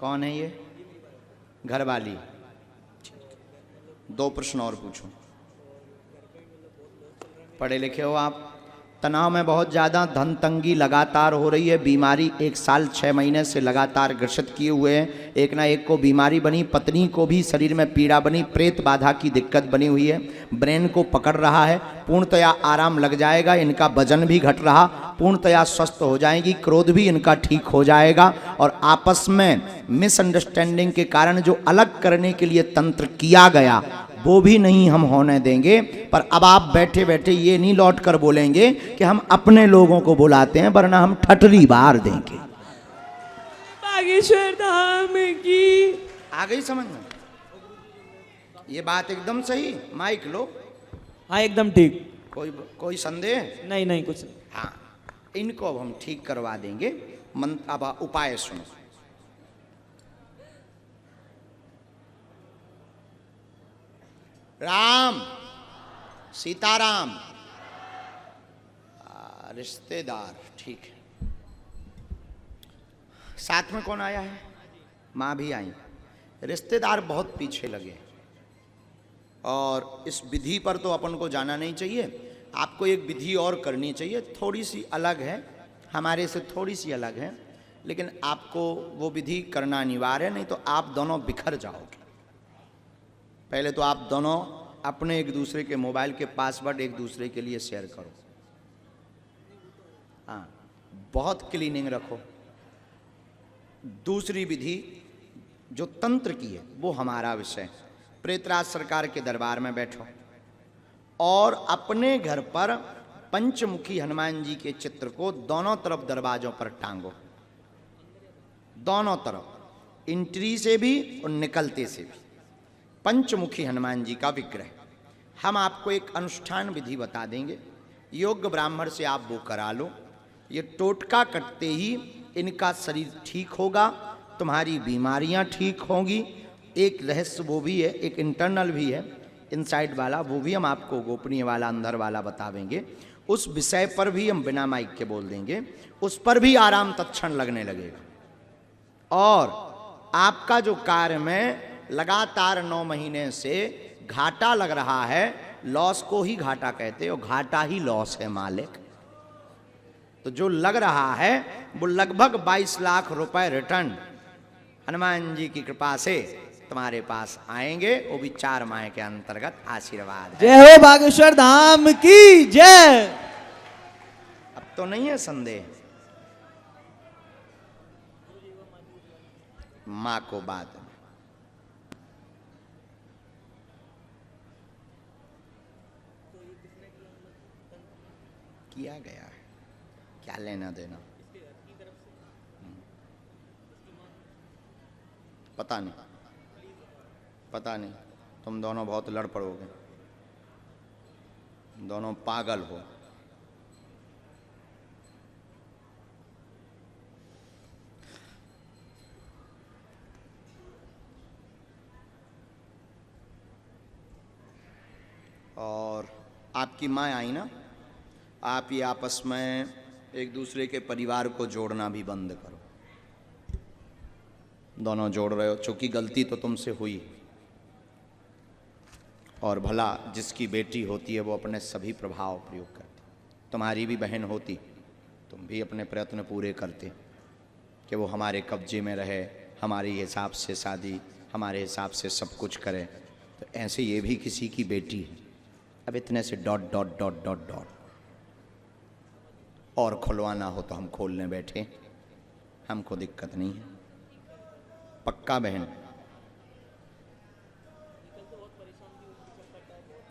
कौन है ये? घरवाली। दो प्रश्न और पूछो। पढ़े लिखे हो आप? तनाव में बहुत ज़्यादा, धन तंगी लगातार हो रही है, बीमारी 1 साल 6 महीने से लगातार ग्रसित किए हुए हैं, एक ना एक को बीमारी बनी, पत्नी को भी शरीर में पीड़ा बनी, प्रेत बाधा की दिक्कत बनी हुई है, ब्रेन को पकड़ रहा है, पूर्णतया आराम लग जाएगा, इनका वजन भी घट रहा, पूर्णतया स्वस्थ हो जाएगी, क्रोध भी इनका ठीक हो जाएगा, और आपस में मिसअंडरस्टैंडिंग के कारण जो अलग करने के लिए तंत्र किया गया वो भी नहीं हम होने देंगे। पर अब आप बैठे बैठे ये नहीं लौट कर बोलेंगे कि हम अपने लोगों को बुलाते हैं, वरना हम ठटरी बार देंगे। बागेश्वर धाम की। आ गई समझ में? ये बात एकदम सही। माइक लो। हाँ एकदम ठीक। कोई संदेह? नहीं नहीं कुछ। हाँ, इनको अब हम ठीक करवा देंगे। अब उपाय सुनो। राम सीताराम, रिश्तेदार, ठीक है। साथ में कौन आया है? माँ भी आई। रिश्तेदार बहुत पीछे लगे, और इस विधि पर तो अपन को जाना नहीं चाहिए। आपको एक विधि और करनी चाहिए, थोड़ी सी अलग है, हमारे से थोड़ी सी अलग है, लेकिन आपको वो विधि करना अनिवार्य है, नहीं तो आप दोनों बिखर जाओगे। पहले तो आप दोनों अपने एक दूसरे के मोबाइल के पासवर्ड एक दूसरे के लिए शेयर करो। हाँ, बहुत क्लीनिंग रखो। दूसरी विधि जो तंत्र की है वो हमारा विषय। प्रेतराज सरकार के दरबार में बैठो और अपने घर पर पंचमुखी हनुमान जी के चित्र को दोनों तरफ दरवाजों पर टांगो, दोनों तरफ, एंट्री से भी और निकलते से भी। पंचमुखी हनुमान जी का विग्रह। हम आपको एक अनुष्ठान विधि बता देंगे, योग्य ब्राह्मण से आप वो करा लो। ये टोटका कटते ही इनका शरीर ठीक होगा, तुम्हारी बीमारियां ठीक होंगी। एक रहस्य वो भी है, एक इंटरनल भी है, इनसाइड वाला, वो भी हम आपको गोपनीय वाला, अंदर वाला बतावेंगे। उस विषय पर भी हम बिना माइक के बोल देंगे, उस पर भी आराम तत्क्षण लगने लगेगा। और आपका जो कार्य में लगातार 9 महीने से घाटा लग रहा है, लॉस को ही घाटा कहते हो, घाटा ही लॉस है मालिक। तो जो लग रहा है वो लगभग 22 लाख रुपए रिटर्न हनुमान जी की कृपा से तुम्हारे पास आएंगे, वो भी 4 माह के अंतर्गत आशीर्वाद है। जय हो बागेश्वर धाम की जय। अब तो नहीं है संदेह। माँ को बाद में किया गया है, क्या लेना देना पता नहीं, पता नहीं। तुम दोनों बहुत लड़ पड़ोगे, दोनों पागल हो। और आपकी माँ आई ना, आप ये आपस में एक दूसरे के परिवार को जोड़ना भी बंद करो। दोनों जोड़ रहे हो, चूंकि गलती तो तुमसे हुई, और भला जिसकी बेटी होती है वो अपने सभी प्रभाव प्रयोग करती। तुम्हारी भी बहन होती, तुम भी अपने प्रयत्न पूरे करते कि वो हमारे कब्जे में रहे, हमारे हिसाब से शादी, हमारे हिसाब से सब कुछ करे। तो ऐसे ये भी किसी की बेटी है। अब इतने से dot dot dot dot dot और खुलवाना हो तो हम खोलने बैठे, हमको दिक्कत नहीं है। पक्का बहन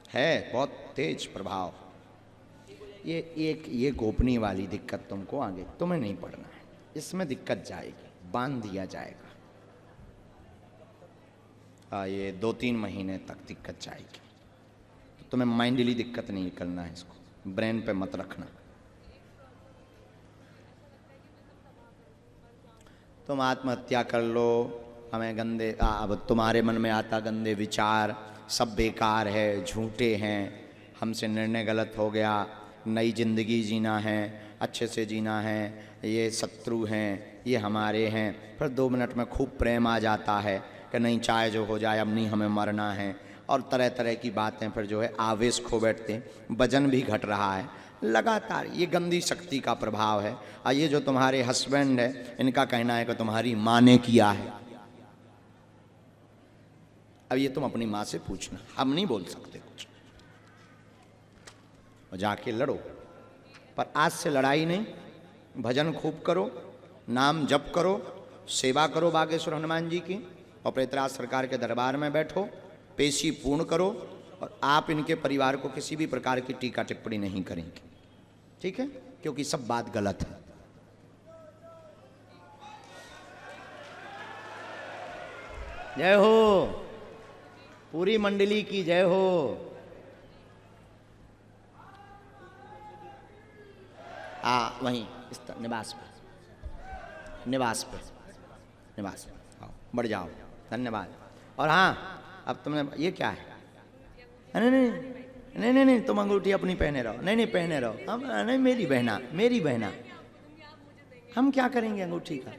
है, बहुत तेज प्रभाव। ये गोपनीय वाली दिक्कत तुमको आगे, तुम्हें नहीं पढ़ना है, इसमें दिक्कत जाएगी, बांध दिया जाएगा। ये 2-3 महीने तक दिक्कत जाएगी। तो तुम्हें माइंडली दिक्कत नहीं करना है, इसको ब्रेन पे मत रखना। तुम आत्महत्या कर लो, हमें गंदे, अब तुम्हारे मन में आता गंदे विचार, सब बेकार है, झूठे हैं, हमसे निर्णय गलत हो गया, नई जिंदगी जीना है, अच्छे से जीना है, ये शत्रु हैं, ये हमारे हैं। फिर 2 मिनट में खूब प्रेम आ जाता है कि नहीं चाहे जो हो जाए, अब नहीं हमें मरना है, और तरह तरह की बातें फिर जो है आवेश खो बैठते हैं। वजन भी घट रहा है लगातार। ये गंदी शक्ति का प्रभाव है। और ये जो तुम्हारे हस्बैंड है, इनका कहना है कि तुम्हारी माँ ने किया है। अब ये तुम अपनी माँ से पूछना, हम नहीं बोल सकते कुछ। और जाके लड़ो, पर आज से लड़ाई नहीं। भजन खूब करो, नाम जप करो, सेवा करो बागेश्वर हनुमान जी की, और प्रेतराज सरकार के दरबार में बैठो, पेशी पूर्ण करो, और आप इनके परिवार को किसी भी प्रकार की टीका टिप्पणी नहीं करेंगे, ठीक है? क्योंकि सब बात गलत है। जय हो, पूरी मंडली की जय हो। वहीं इस निवास पे, निवास पे, निवास पे आओ, बढ़ जाओ। धन्यवाद। और हाँ, अब तुमने ये क्या है? नहीं नहीं नहीं नहीं नहीं, तुम अंगूठी अपनी पहने रहो। नहीं नहीं पहने रहो। हम नहीं, मेरी बहना, मेरी बहना, हम क्या करेंगे अंगूठी का?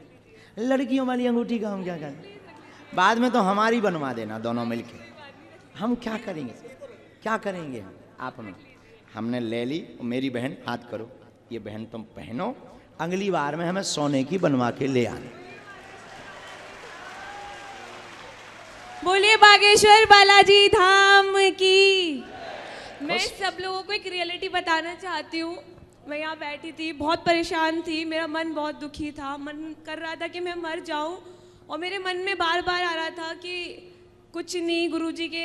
लड़कियों वाली अंगूठी का हम क्या करें? बाद में तो हमारी बनवा देना दोनों मिलके। हम क्या करेंगे? क्या करेंगे हम? आप हमें, हमने ले ली। मेरी बहन, हाथ करो, ये बहन तुम पहनो, अगली बार में हमें सोने की बनवा के ले आना। बोलिए बागेश्वर बालाजी धाम की। मैं सब लोगों को एक रियलिटी बताना चाहती हूँ। मैं यहाँ बैठी थी, बहुत परेशान थी, मेरा मन बहुत दुखी था, मन कर रहा था कि मैं मर जाऊँ, और मेरे मन में बार बार आ रहा था कि कुछ नहीं, गुरुजी के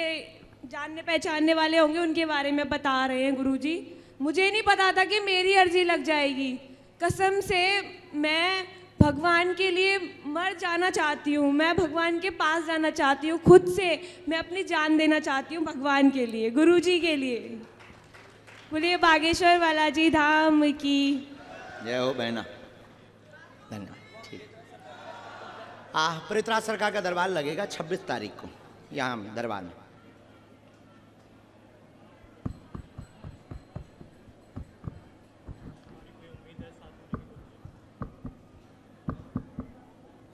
जानने पहचानने वाले होंगे, उनके बारे में बता रहे हैं गुरुजी। मुझे नहीं पता था कि मेरी अर्जी लग जाएगी। कसम से मैं भगवान के लिए मर जाना चाहती हूँ, मैं भगवान के पास जाना चाहती हूँ, खुद से मैं अपनी जान देना चाहती हूँ भगवान के लिए, गुरुजी के लिए। बोलिए बागेश्वर बालाजी धाम की जय हो बहना। धन्यवाद। ठीक। प्रेतराज सरकार का दरबार लगेगा 26 तारीख को यहाँ दरबार में।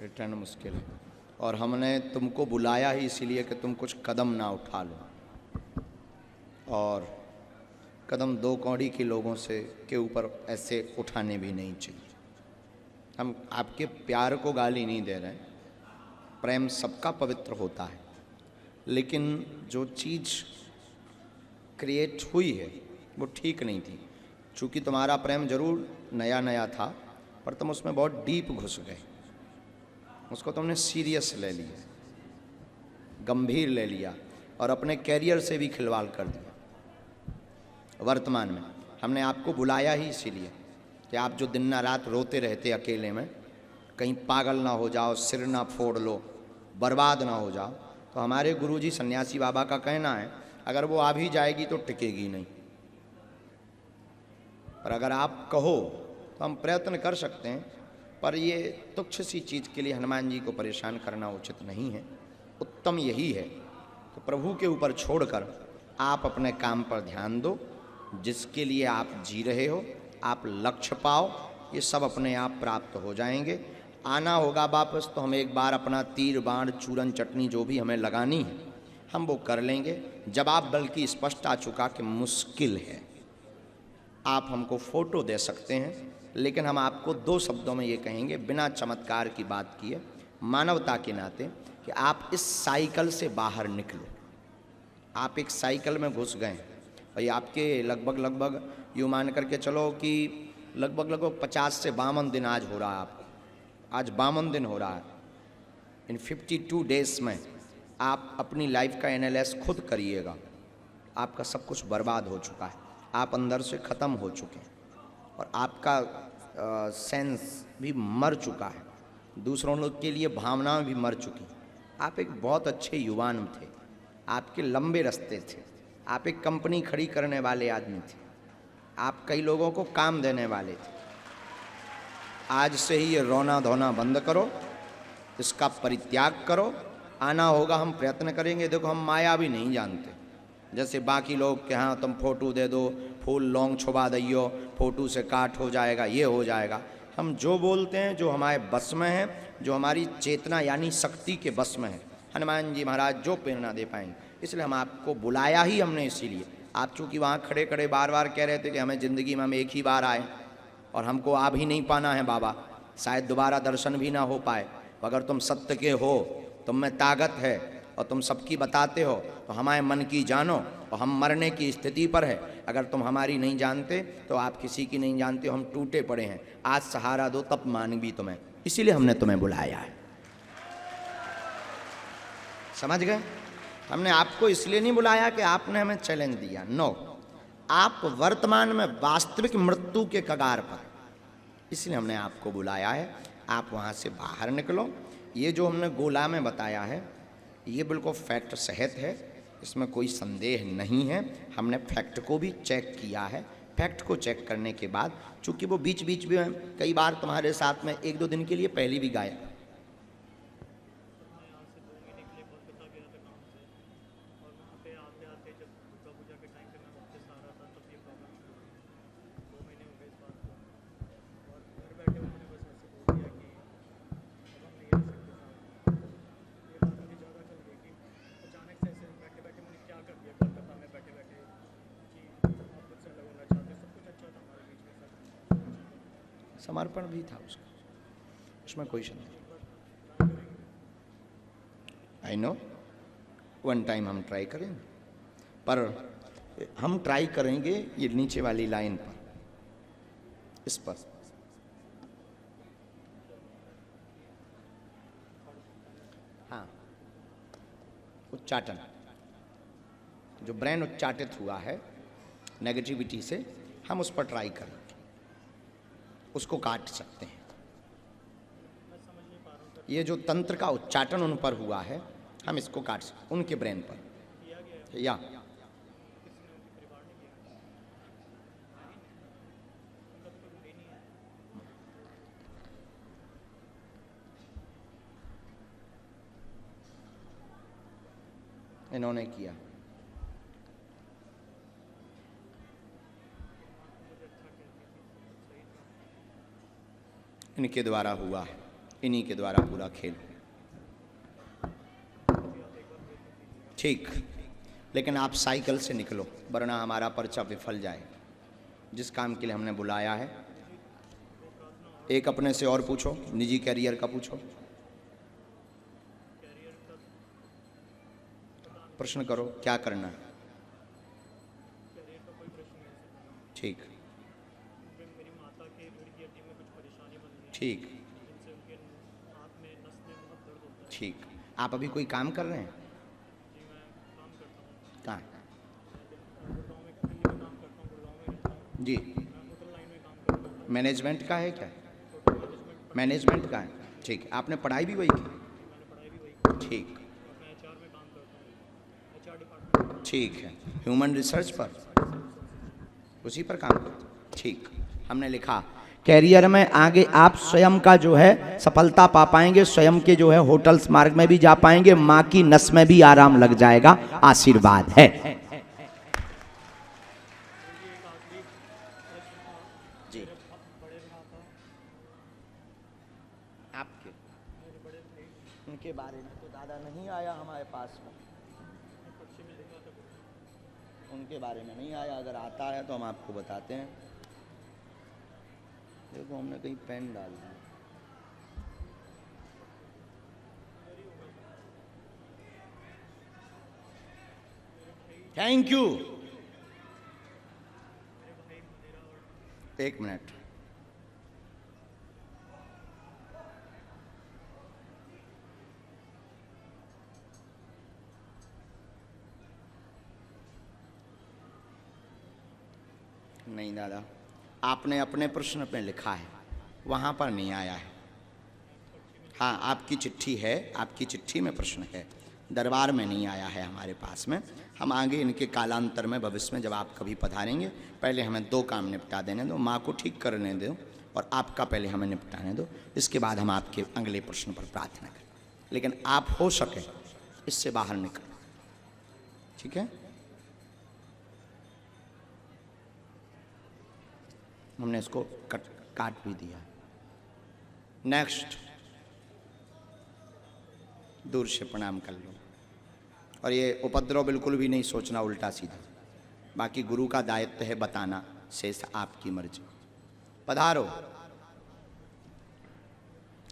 रिटर्न मुश्किल है, और हमने तुमको बुलाया ही इसीलिए कि तुम कुछ कदम ना उठा लो, और कदम 2 कौड़ी के लोगों से के ऊपर ऐसे उठाने भी नहीं चाहिए। हम आपके प्यार को गाली नहीं दे रहे, प्रेम सबका पवित्र होता है, लेकिन जो चीज़ क्रिएट हुई है वो ठीक नहीं थी। चूँकि तुम्हारा प्रेम जरूर नया नया था, पर तुम उसमें बहुत डीप घुस गए, उसको तुमने सीरियस ले लिया, गंभीर ले लिया, और अपने कैरियर से भी खिलवाड़ कर दिया। वर्तमान में हमने आपको बुलाया ही इसीलिए कि आप जो दिन ना रात रोते रहते अकेले में, कहीं पागल ना हो जाओ, सिर ना फोड़ लो, बर्बाद ना हो जाओ। तो हमारे गुरुजी सन्यासी बाबा का कहना है, अगर वो आ भी जाएगी तो टिकेगी नहीं, और अगर आप कहो तो हम प्रयत्न कर सकते हैं, पर ये तुच्छ सी चीज़ के लिए हनुमान जी को परेशान करना उचित नहीं है। उत्तम यही है कि प्रभु के ऊपर छोड़कर आप अपने काम पर ध्यान दो। जिसके लिए आप जी रहे हो, आप लक्ष्य पाओ, ये सब अपने आप प्राप्त हो जाएंगे। आना होगा वापस तो हम एक बार अपना तीर बाण चूरन चटनी जो भी हमें लगानी है हम वो कर लेंगे। जवाब बल्कि स्पष्ट आ चुका कि मुश्किल है। आप हमको फ़ोटो दे सकते हैं, लेकिन हम आपको 2 शब्दों में ये कहेंगे, बिना चमत्कार की बात किए, मानवता के नाते, कि आप इस साइकिल से बाहर निकलो। आप एक साइकिल में घुस गए और ये आपके लगभग यूँ मान करके चलो कि लगभग 50 से 52 दिन आज हो रहा है आपको। आज 52 दिन हो रहा है। इन 52 डेज में आप अपनी लाइफ का एनालिसिस खुद करिएगा। आपका सब कुछ बर्बाद हो चुका है, आप अंदर से ख़त्म हो चुके हैं, और आपका सेंस भी मर चुका है, दूसरों लोग के लिए भावनाएं भी मर चुकी। आप एक बहुत अच्छे युवान थे, आपके लंबे रास्ते थे, आप एक कंपनी खड़ी करने वाले आदमी थे, आप कई लोगों को काम देने वाले थे। आज से ही ये रोना धोना बंद करो, इसका परित्याग करो। आना होगा, हम प्रयत्न करेंगे। देखो हम माया भी नहीं जानते, जैसे बाकी लोग के हाँ तुम फोटो दे दो, फूल लौंग छुपा दियो, फोटो से काट हो जाएगा, ये हो जाएगा। हम जो बोलते हैं जो हमारे बस में है, जो हमारी चेतना यानी शक्ति के बस में है, हनुमान जी महाराज जो प्रेरणा दे पाएंगे, इसलिए हम आपको बुलाया ही हमने इसीलिए। आप चूँकि वहाँ खड़े खड़े बार बार कह रहे थे कि हमें ज़िंदगी में हम एक ही बार आए और हमको आ भी नहीं पाना है बाबा, शायद दोबारा दर्शन भी ना हो पाए। अगर तुम सत्य के हो, तुम में ताकत है और तुम सबकी बताते हो, तो हमारे मन की जानो और हम मरने की स्थिति पर है। अगर तुम हमारी नहीं जानते तो आप किसी की नहीं जानते हो, हम टूटे पड़े हैं। आज सहारा दो तब मान भी तुम्हें, इसीलिए हमने तुम्हें बुलाया है। समझ गए? हमने आपको इसलिए नहीं बुलाया कि आपने हमें चैलेंज दिया, नो, आप वर्तमान में वास्तविक मृत्यु के कगार पर, इसलिए हमने आपको बुलाया है। आप वहाँ से बाहर निकलो। ये जो हमने गोला में बताया है ये बिल्कुल फैक्ट सहित है, इसमें कोई संदेह नहीं है। हमने फैक्ट को भी चेक किया है। फैक्ट को चेक करने के बाद, चूँकि वो बीच बीच में कई बार तुम्हारे साथ में 1-2 दिन के लिए पहले भी गाया, समर्पण भी था उसका, उसमें कोई संदेह। आई नो, वन टाइम हम ट्राई करेंगे, पर हम ट्राई करेंगे ये नीचे वाली लाइन पर, इस पर। हाँ, उच्चाटन, जो ब्रेन उच्चाटित हुआ है नेगेटिविटी से, हम उस पर ट्राई करें, उसको काट सकते हैं। ये जो तंत्र का उच्चाटन उन पर हुआ है, हम इसको काट सकते, उनके ब्रेन पर। या इन्होंने किया, इनके द्वारा हुआ, इन्हीं के द्वारा पूरा खेल। ठीक, लेकिन आप साइकिल से निकलो, वरना हमारा पर्चा विफल जाए। जिस काम के लिए हमने बुलाया है, एक अपने से और पूछो, निजी कैरियर का पूछो, प्रश्न करो क्या करना है। ठीक ठीक ठीक। आप अभी कोई काम कर रहे हैं? कहाँ? जी, मैनेजमेंट का है क्या? मैनेजमेंट का है, ठीक। आपने पढ़ाई भी वही की? ठीक ठीक है। ह्यूमन रिसर्च पर, उसी पर काम करते, ठीक। हमने लिखा कैरियर में आगे आप स्वयं का जो है सफलता पा पाएंगे, स्वयं के जो है होटल्स मार्ग में भी जा पाएंगे, माँ की नस में भी आराम लग जाएगा, आशीर्वाद है। जी, आपके उनके बारे में तो दादा नहीं आया हमारे पास में, उनके बारे में नहीं आया। अगर आता है तो हम आपको बताते हैं। देखो हमने कहीं पेन डाल दिया। Thank you. एक मिनट, नहीं दादा, आपने अपने प्रश्न पे लिखा है, वहाँ पर नहीं आया है। हाँ, आपकी चिट्ठी है, आपकी चिट्ठी में प्रश्न है, दरबार में नहीं आया है हमारे पास में। हम आगे इनके कालांतर में भविष्य में जब आप कभी पधारेंगे, पहले हमें 2 काम निपटा देने दो, माँ को ठीक करने दो और आपका पहले हमें निपटाने दो, इसके बाद हम आपके अगले प्रश्न पर प्रार्थना करें। लेकिन आप हो सके इससे बाहर निकलो, ठीक है? हमने इसको काट भी दिया। नेक्स्ट, दूर से प्रणाम कर लो। और ये उपद्रव बिल्कुल भी नहीं सोचना उल्टा सीधा, बाकी गुरु का दायित्व है बताना, शेष आपकी मर्जी। पधारो।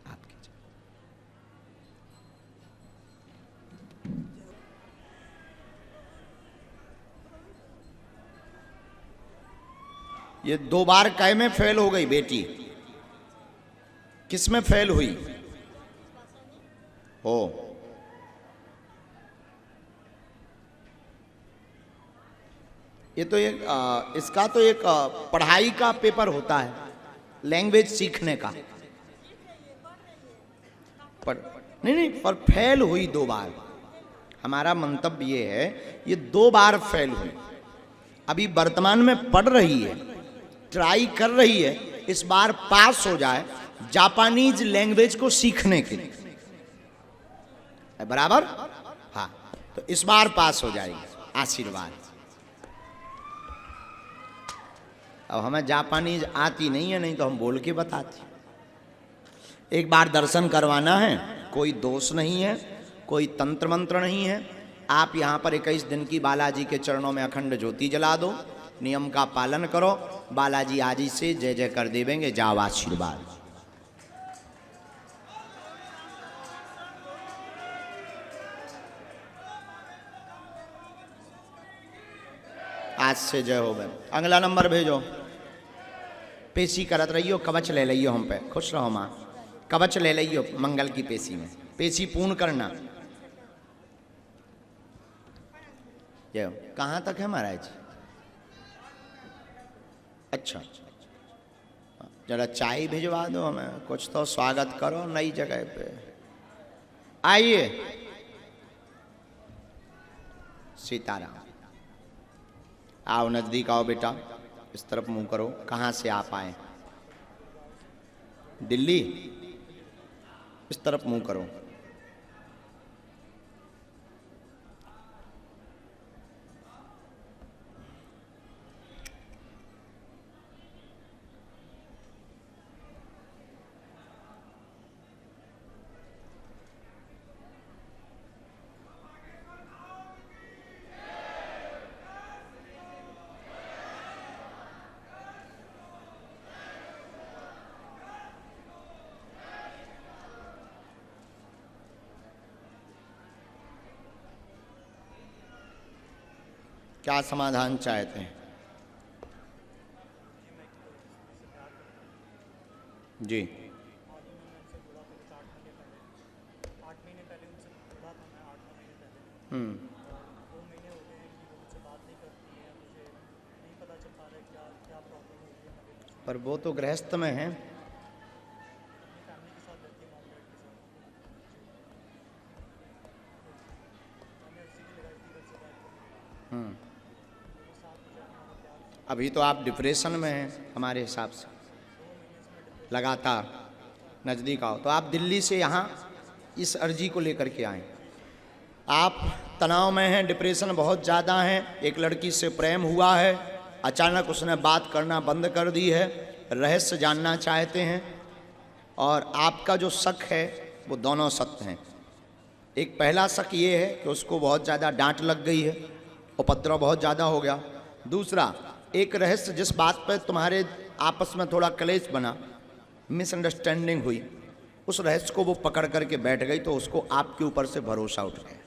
आपकी ये 2 बार कै में फेल हो गई बेटी? किस में फेल हुई हो? ये तो एक इसका तो एक पढ़ाई का पेपर होता है, लैंग्वेज सीखने का। पर नहीं, पर फेल हुई 2 बार। हमारा मंतव्य ये है, ये 2 बार फेल हुई, अभी वर्तमान में पढ़ रही है, ट्राई कर रही है, इस बार पास हो जाए जापानीज लैंग्वेज को सीखने के लिए। बराबर? हाँ, तो इस बार पास हो जाएगी, आशीर्वाद। अब हमें जापानीज आती नहीं है, नहीं तो हम बोल के बताते। एक बार दर्शन करवाना है, कोई दोष नहीं है, कोई तंत्र मंत्र नहीं है। आप यहाँ पर 21 दिन की बालाजी के चरणों में अखंड ज्योति जला दो, नियम का पालन करो, बालाजी आज ही से जय जय कर देवेंगे। जाओ, आशीर्वाद। आज से जय हो गए। अगला नंबर भेजो। पेशी करत रहियो, कवच ले लियो हम पे। खुश रहो माँ, कवच ले लियो मंगल की पेशी में। पेशी पूर्ण करना। जय हो। कहाँ तक है महाराज? अच्छा, जरा चाय भिजवा दो हमें, कुछ तो स्वागत करो नई जगह पे। आइए। सीताराम। आओ, नजदीक आओ बेटा, इस तरफ मुंह करो। कहाँ से आप आए? दिल्ली? इस तरफ मुंह करो। क्या समाधान चाहते हैं? जी। पर वो तो गृहस्थ में है। अभी तो आप डिप्रेशन में हैं हमारे हिसाब से, लगातार। नज़दीक आओ। तो आप दिल्ली से यहाँ इस अर्जी को लेकर के आए। आप तनाव में हैं, डिप्रेशन बहुत ज़्यादा है। एक लड़की से प्रेम हुआ है, अचानक उसने बात करना बंद कर दी है, रहस्य जानना चाहते हैं। और आपका जो शक है वो दोनों सत्य हैं। एक पहला शक ये है कि उसको बहुत ज़्यादा डांट लग गई है, उपद्रव बहुत ज़्यादा हो गया। दूसरा, एक रहस्य जिस बात पर तुम्हारे आपस में थोड़ा क्लेश बना, मिसअंडरस्टैंडिंग हुई, उस रहस्य को वो पकड़ करके बैठ गई, तो उसको आपके ऊपर से भरोसा उठ गया,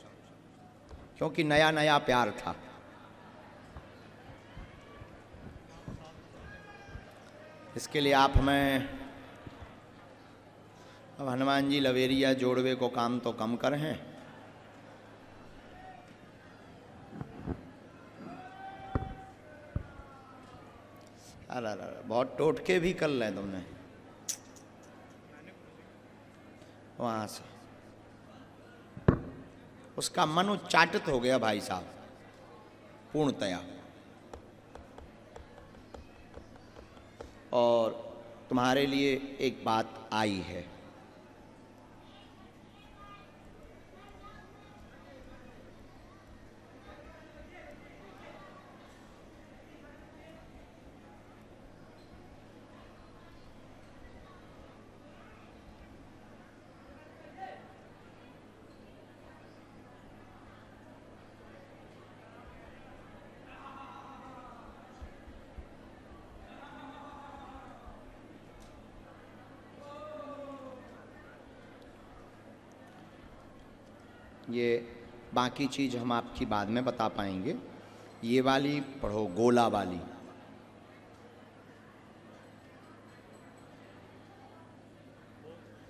क्योंकि नया नया प्यार था। इसके लिए आप हमें अब हनुमान जी लवेरिया जोड़वे को काम तो कम कर हैं। अरे बहुत टोटके भी कर लें तुमने वहां से। उसका मन उच्चाटित हो गया भाई साहब पूर्णतया। और तुम्हारे लिए एक बात आई है। ये बाकी चीज़ हम आपकी बाद में बता पाएंगे। ये वाली पढ़ो, गोला वाली।